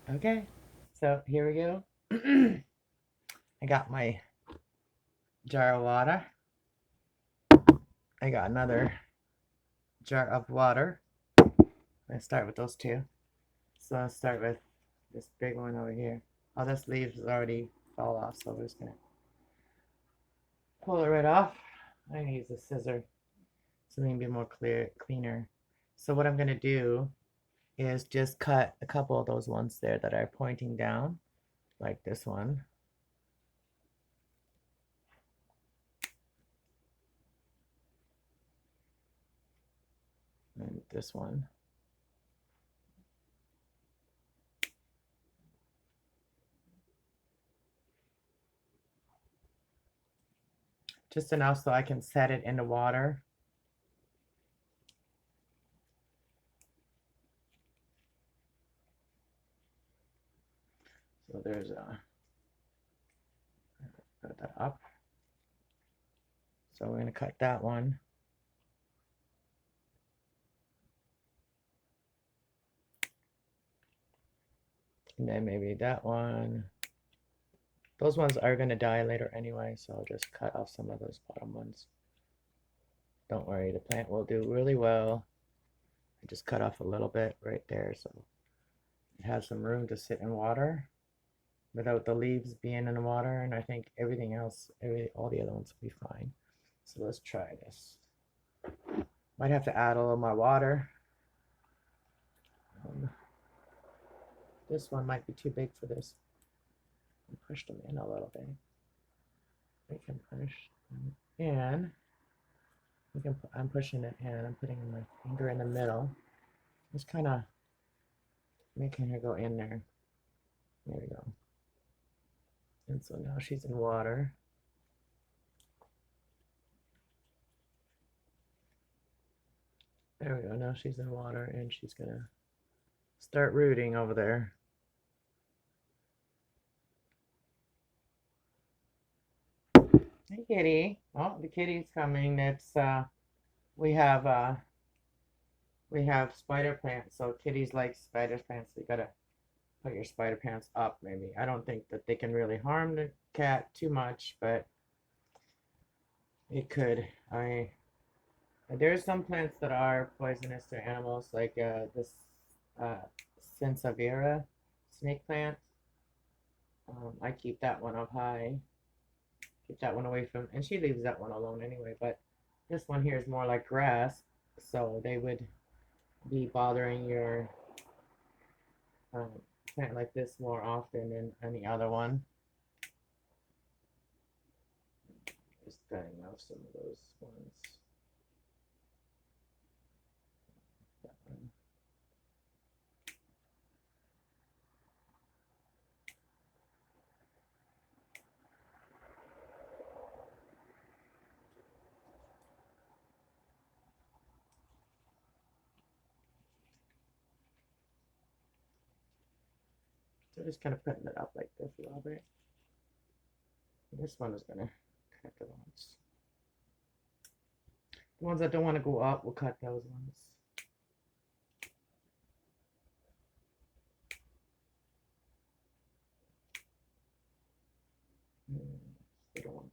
Okay, so here we go. I got my jar of water. I got another jar of water. Let's start with those two. So I'll start with this big one over here. Oh, this leaves already fell off, so we're just gonna pull it right off. I'm gonna use a scissor so we can be more cleaner. So what I'm gonna do is just cut a couple of those ones there that are pointing down, like this one. And this one. Just enough so I can set it in the water. So there's a, put that up. So we're gonna cut that one. And then maybe that one. Those ones are gonna die later anyway, so I'll just cut off some of those bottom ones. Don't worry, the plant will do really well. I just cut off a little bit right there so it has some room to sit in water without the leaves being in the water, and I think everything else, all the other ones will be fine. So let's try this. Might have to add a little more water. This one might be too big for this. Push them in a little bit. We can push them in. I'm pushing it in. I'm putting my finger in the middle. Just kind of making her go in there. There we go. And so now she's in water. There we go. Now she's in water and she's gonna start rooting over there. Hey, kitty. Oh, the kitty's coming. It's we have uh we have spider pants. So kitties like spider pants. So you gotta put your spider pants up. Maybe I don't think that they can really harm the cat too much, but it could. I There's some plants that are poisonous to animals, like this uh, Sansevieria snake plant. I keep that one up high, keep that one away from, and she leaves that one alone anyway. But this one here is more like grass, so they would be bothering your um, plant like this more often than any other one. Just cutting off some of those ones. That one. So just kind of putting it up like this a little bit. This one is gonna cut the ones. The ones that don't want to go up, we'll cut those ones. Little ones.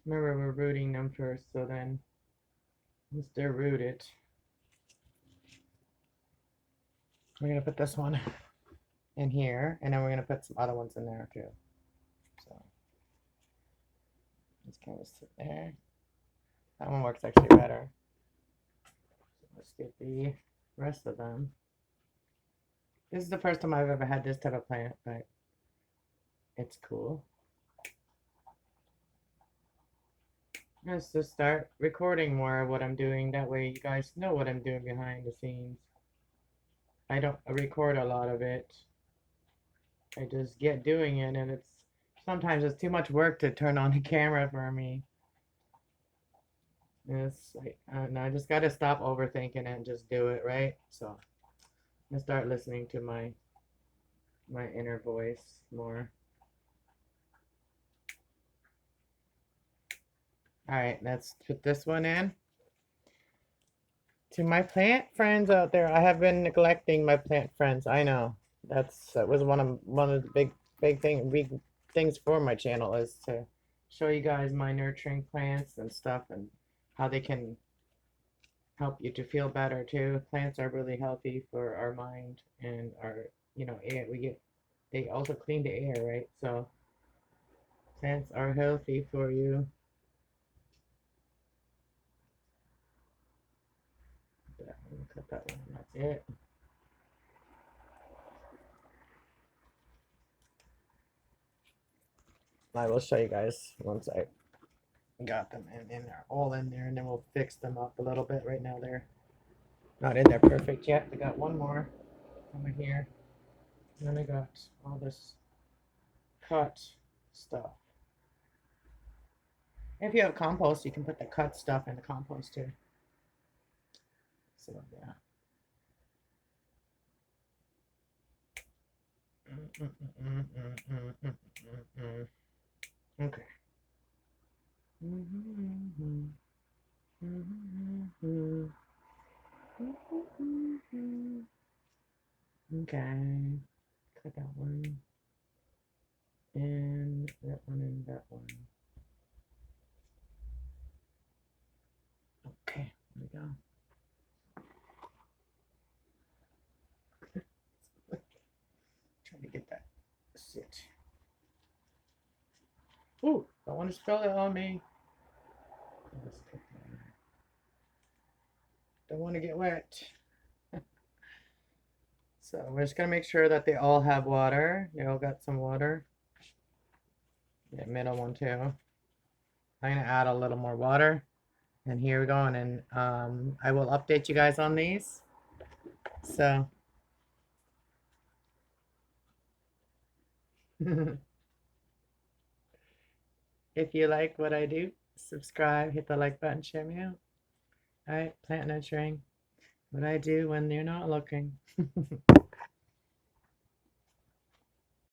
Remember, we're rooting them first, so then once they're rooted, we're gonna put this one in here, and then we're gonna put some other ones in there too. So let's kind of sit there. That one works actually better. So let's get the rest of them. This is the first time I've ever had this type of plant, but it's cool. Let's just start recording more of what I'm doing. That way you guys know what I'm doing behind the scenes. I don't record a lot of it. I just get doing it, and sometimes it's too much work to turn on the camera for me. It's like, and I just gotta stop overthinking it and just do it, right? So I'm gonna start listening to my inner voice more. All right, let's put this one in. To my plant friends out there, I have been neglecting my plant friends. I know. That was one of the big things for my channel is to show you guys my nurturing plants and stuff and how they can help you to feel better too. Plants are really healthy for our mind and our, air. They also clean the air, right? So plants are healthy for you. Cut that one. That's it. I will show you guys once I got them in there, all in there, and then we'll fix them up a little bit. Right now they're not in there perfect yet. I got one more over here. And then I got all this cut stuff. If you have compost, you can put the cut stuff in the compost too. So yeah. Okay. Okay. Cut that one. And that one and that one. Okay, there we go. Trying to get that sit. Ooh, don't want to spill it on me. Don't want to get wet. So we're just gonna make sure that they all have water. They all got some water. The middle one too. I'm gonna add a little more water. And here we go. And I will update you guys on these. So if you like what I do, subscribe, hit the like button, share me out. All right, plant nurturing. What I do when you're not looking.